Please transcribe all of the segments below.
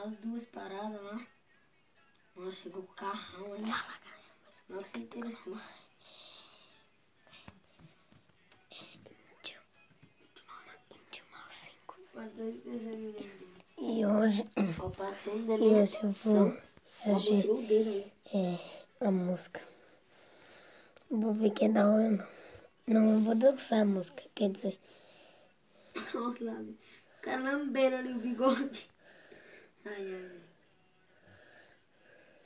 as duas paradas lá. Nossa, chegou o carrão aí. Fala, galera. Não que se interessou. E hoje Ó, passou um eu delegação. vou Ó, mostrou o dedo aí. a música. Vou ver que é da hora não. Não, eu vou dançar a música, quer dizer. Olha os lábios. O cara lambendo ali o bigode. Ai, ai.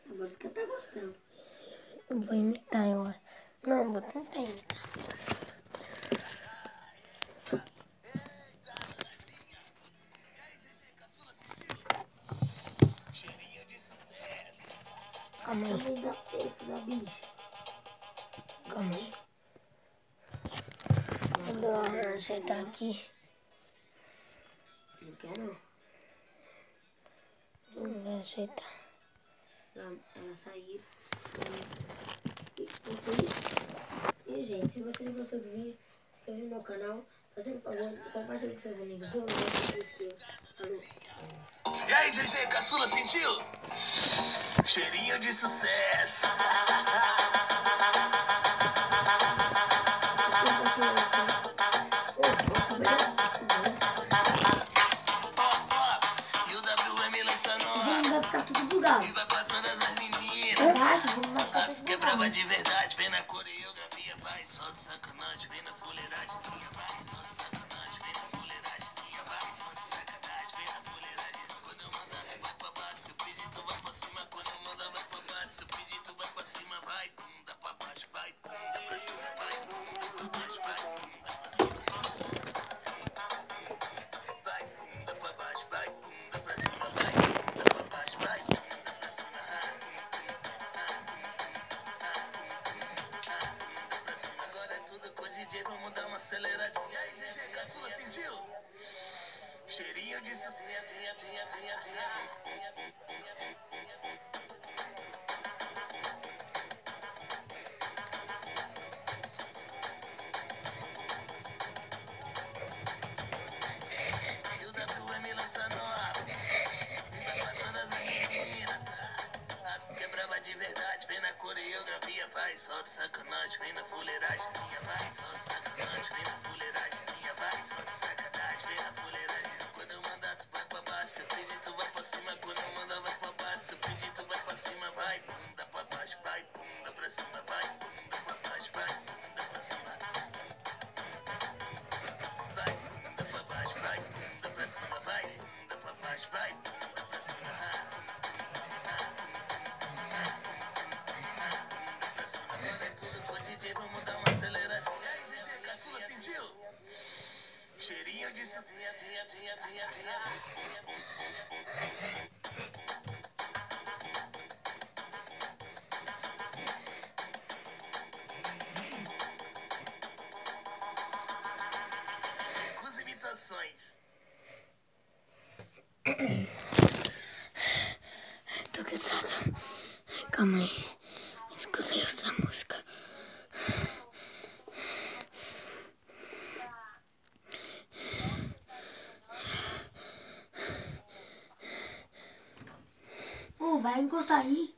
Agora você tá gostando. Eu vou imitar, eu acho. Não, vou tentar imitar. Calma aí. Tamanho da teta da bicha. Calma aí. Vou ajeitar aqui. Não quer não. Vou ajeitar. Ela saiu. E, gente, se vocês gostou do vídeo, se inscreve no meu canal. Fazendo um favor, compartilhe com seus amigos. Dê um like, se inscreva. Falou. E aí, GG, caçula, sentiu? Cheirinho de sucesso. E o WM lança nova. Vai ficar tudo bugado. E vai pra todas as meninas. Relaxa, vamos ficar As tudo quebrava bugado. de verdade, vem na coreografia, vai, solta sacanagem, vem na fuleiragemzinha, vai, solta sacanagem, vem na fuleiragemzinha, vai, solta sacanagem, vem na fuleiragem. Quando eu mandar, tu vai pra baixo, se eu pedir, tu vai pra cima, quando eu mandar, vai pra baixo, se eu pedir, tu vai pra cima, vai, bunda pra baixo, vai, bunda pra cima, vai, bunda pra baixo, vai, bunda pra cima. Vai, bunda pra baixo, vai, bunda pra cima, vai, bunda pra baixo, vai, bunda pra cima. Agora é tudo com o DJ, vamos dar uma aceleradinha. E aí, GG, caçula, sentiu? Cheirinho de safrinha, tinha. E o WM lança nova. E vai pra todas as meninas, tá? As quebrava de verdade, vem na coreografia, vai, solta sacanagem, vem na fuleiragemzinha, vai, solta sacanagem, vem na fuleiragemzinha, vai, solta sacanagem, vem na fuleiragem. Quando eu mandar, tu vai pra baixo, se eu pedir, tu vai pra cima, quando eu mandar, vai pra baixo, se eu pedir, tu vai pra cima, vai, bunda pra baixo, vai, bunda pra cima, vai, bunda pra baixo, vai, bunda pra cima. Vai, bunda pra baixo, vai, bunda pra cima, vai, bunda pra baixo, vai, bunda pra cima. Agora é tudo com o DJ, vamos dar uma aceleradinha. E aí, GG, caçula, sentiu? Cheirinho de safrinha, tinha. Com as imitações. Tô cansada. Calma aí. Escolhi essa música. Ô, vai encostar aí.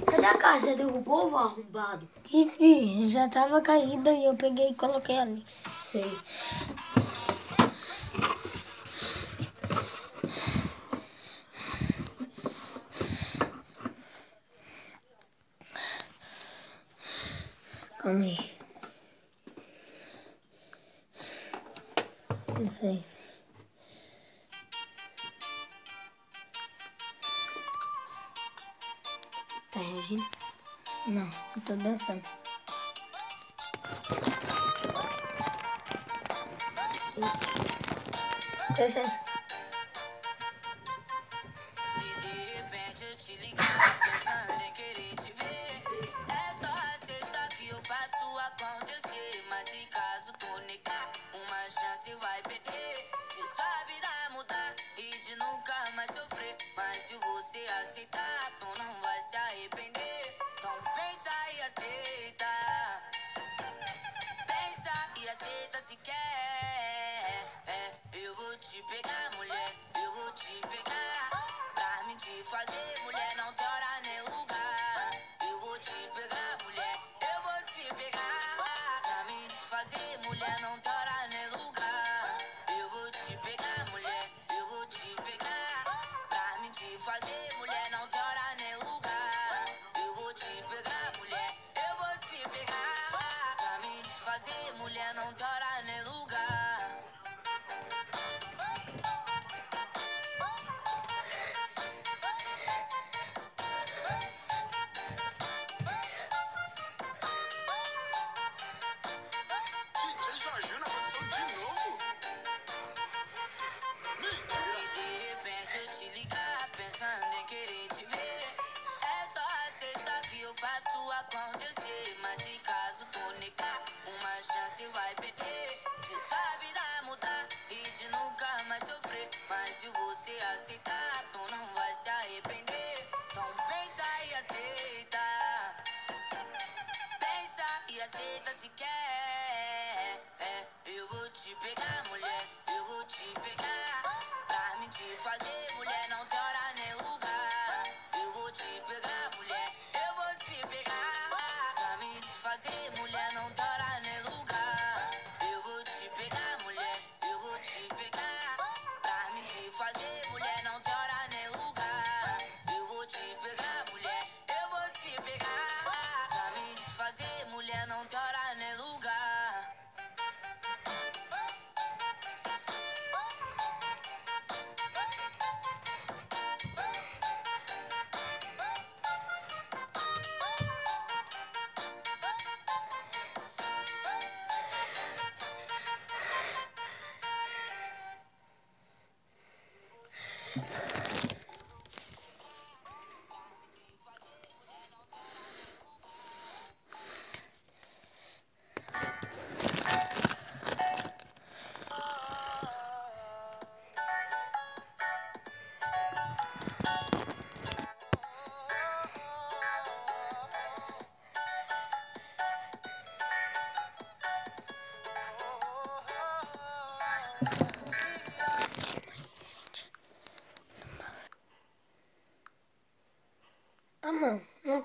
Cadê a caixa? Já derrubou, vô arrombado? Enfim, já tava caída e eu peguei e coloquei ali. Sei. Calma aí. Não sei se... Tá reagindo? Não, eu tô dançando. Dançando. Se de repente eu te ligar, pensando em querer te ver, é só aceitar que eu faço acontecer. Mas se caso tu negar, uma chance vai perder. Se sua vida mudar e de nunca mais sofrer, mas se você aceitar, tu não vai se arrepender. Então pensa e aceita. Pensa e aceita se quer. Eu vou te pegar. você aceitar, tu não vai se arrepender. Então pensa e aceita. Pensa e aceita se quer. Eu vou te pegar, mulher. Eu vou te pegar. Pra me te fazer, mulher, não tem hora nem lugar. Eu vou te pegar, mulher. Eu vou te pegar. Pra me te fazer, mulher, não tem hora nem lugar. Eu vou te pegar, mulher. Eu vou te pegar. Pra me te fazer, mulher, não tem hora nem lugar. Eu vou te pegar, mulher. Eu vou te pegar. Pra me te fazer, mulher, não tem hora nem lugar.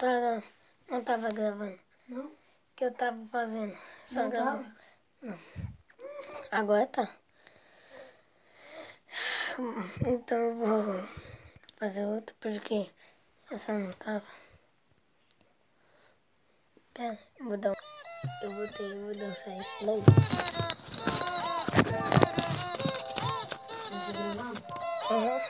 Ah, não tava gravando. Não? O que eu tava fazendo? Só Não gravando. tava? Não. Agora tá. Então eu vou fazer outra porque essa não tava. Pera, eu vou dar eu vou dançar esse logo. Você gravando? Uhum.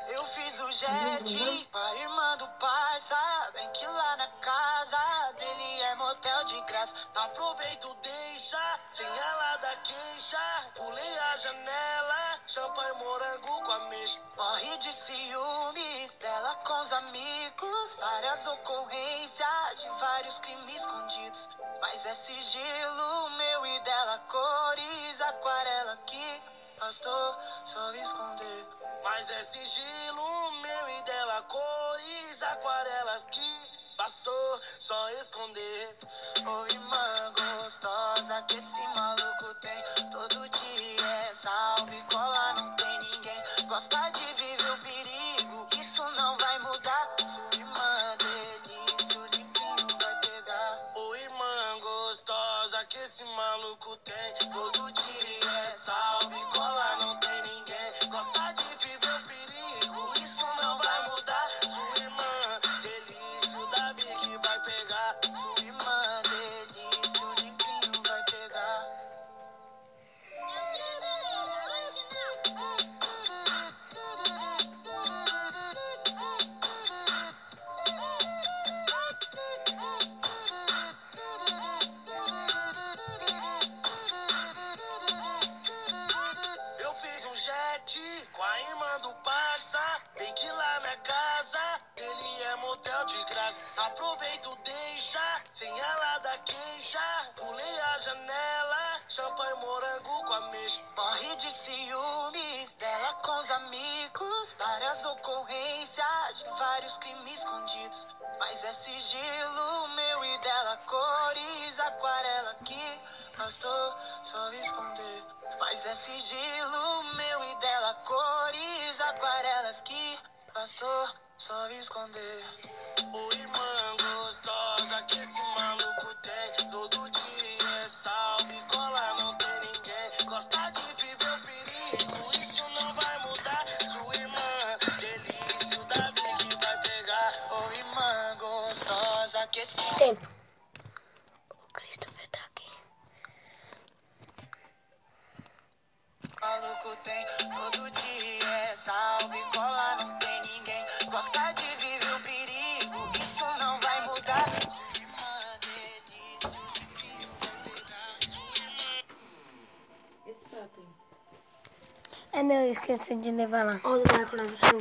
Eu fiz o jet pra irmã do parça. Bem que lá na casa dele é motel de graça. Aproveito, deixa, sem ela dar queixa. Pulei a janela, champanhe morango com ameixa. Morre de ciúmes dela com os amigos. Várias ocorrências de vários crimes escondidos. Mas é sigilo meu e dela, cores, aquarela que bastou só esconder. Mas é sigilo meu e dela, cores, aquarelas que bastou só esconder. Ô irmã gostosa que esse maluco tem, todo dia é salve, cola, não tem ninguém. Gosta de viver o perigo, isso não vai mudar. Sua irmã delícia, o limpinho vai pegar. Ô irmã gostosa que esse maluco tem, todo dia é salve, cola, não tem ninguém. Gosta de viver o perigo, isso não vai mudar. Sua irmã delícia, o Davi que vai pegar. Sua irmã delícia, o limpinho vai pegar. Eu fiz um jet com a irmã do parça. Vem que lá na casa ele é motel de graça. Aproveito, deixa, sem ela dar queixa. Pulei a janela, champanhe morango com ameixa. Morre de ciúmes dela com os amigos. Várias ocorrências de vários crimes escondidos. Mas é sigilo meu e dela, cores, aquarela que bastou só esconder. Mas é sigilo meu e dela, cores, aquarelas que bastou só esconder. Ô irmã gostosa que esse maluco tem, todo dia é salve, cola, não tem ninguém. Gosta de viver o perigo, isso não vai mudar. Sua irmã delícia, o Davi que vai pegar. Ô irmã gostosa que esse Tempo. O Christopher tá aqui. maluco tem, todo dia é salve, cola, não tem ninguém. Gosta de viver o perigo, isso não vai mudar. Sua irmã delícia, o limpinho vai pegar. Esse prato aí. É meu, eu esqueci de levar lá. Olha o buraco lá no chão.